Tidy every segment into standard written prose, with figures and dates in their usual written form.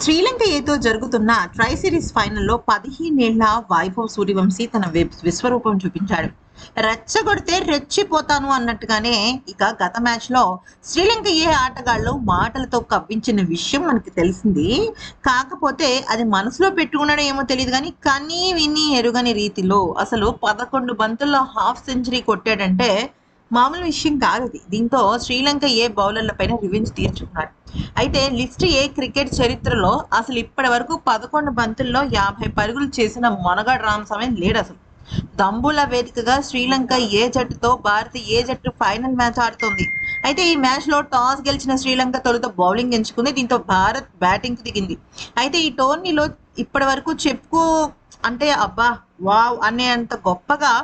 శ్రీలంక ఏతో జరుగుతున్న try series ఫైనల్లో 15 ఏళ్ల వైభవ్ సూర్యవంశీ తన విశ్వరూపం చూపించాడు. రెచ్చగొడితే రెచ్చిపోతాను అన్నట్టుగానే ఇక గత మ్యాచ్ లో శ్రీలంక ఆటగాళ్ళు మాటలతో కవ్వించిన విషయం మనకి తెలిసింది. కాకపోతే అది మనసులో పెట్టుకున్నాడో ఏమో తెలియదు కానీ కనీ విని ఎరుగని రీతిలో అసలు 11 బంతుల్లో హాఫ్ సెంచరీ కొట్టాడంటే మామూలు విషయం కాదు ఇది. దీంతో శ్రీలంక బౌలర్ల పైన రివెంజ్ తీర్చుకున్నాడు. అయితే లిస్ట్ క్రికెట్ చరిత్రలో అసలు ఇప్పటి వరకు 11 బంతుల్లో 50 పరుగులు చేసిన మొనగాడు రామస్వామి లేడు అసలు. దంబుల వేదికగా శ్రీలంక జట్టుతో భారత జట్టు ఫైనల్ మ్యాచ్ ఆడుతోంది. అయితే ఈ మ్యాచ్ లో టాస్ గెలిచిన శ్రీలంక తొలుత బౌలింగ్ ఎంచుకుంది. దీంతో భారత్ బ్యాటింగ్ కు దిగింది. అయితే ఈ టోర్నీలో ఇప్పటి వరకు అంటే అబ్బా వావ్ అనే అంత గొప్పగా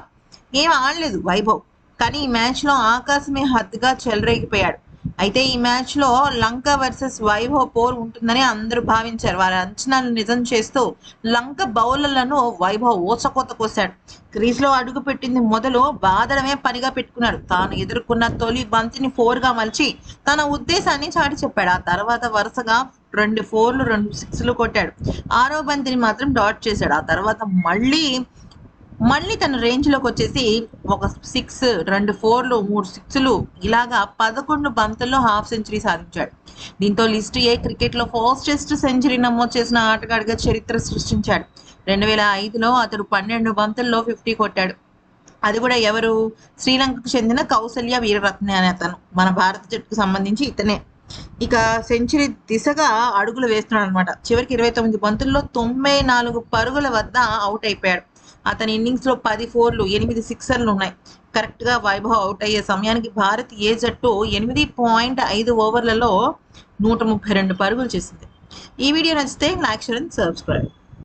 ఏం ఆడలేదు వైభవ్. కానీ ఈ మ్యాచ్ లో ఆకాశమే హద్దుగా చెలరేగిపోయాడు. అయితే ఈ మ్యాచ్ లో లంక వర్సెస్ వైభవ్ పోర్ ఉంటుందని అందరూ భావించారు. వారి అంచనాలు నిజం చేస్తూ లంక బౌలర్లను వైభవ్ ఓచకోత కోశాడు. క్రీజ్ లో అడుగు పెట్టింది మొదలు బాదడమే పనిగా పెట్టుకున్నాడు. తాను ఎదుర్కొన్న తొలి బంతిని 4 గా మలిచి తన ఉద్దేశాన్ని చాటి చెప్పాడు. ఆ తర్వాత వరుసగా 2 4లు 2 6లు కొట్టాడు. 6వ బంతిని మాత్రం డాట్ చేశాడు. ఆ తర్వాత మళ్ళీ తన రేంజ్ లోకి వచ్చేసి ఒక 6, 2 4లు 3 6లు ఇలాగా 11 బంతుల్లో హాఫ్ సెంచరీ సాధించాడు. దీంతో లిస్ట్ క్రికెట్ లో ఫాస్టెస్ట్ సెంచరీ నమోదు చేసిన ఆటగాడిగా చరిత్ర సృష్టించాడు. 2005లో అతడు 12 బంతుల్లో 50 కొట్టాడు. అది కూడా ఎవరు? శ్రీలంకకు చెందిన కౌసల్య వీరరత్నే అనే అతను. మన భారత జట్టుకు సంబంధించి ఇతనే ఇక సెంచరీ దిశగా అడుగులు వేస్తున్నాడు అనమాట. చివరికి 29 బంతుల్లో 94 పరుగుల వద్ద అవుట్ అయిపోయాడు. అతని ఇన్నింగ్స్ లో 10 4లు 8 6లు ఉన్నాయి. కరెక్ట్ గా వైభవ్ అవుట్ అయ్యే సమయానికి భారత్ జట్టు 8.5 ఓవర్లలో 132 పరుగులు చేసింది. ఈ వీడియో నచ్చితే లైక్ షేర్ అండ్ సబ్స్క్రైబ్.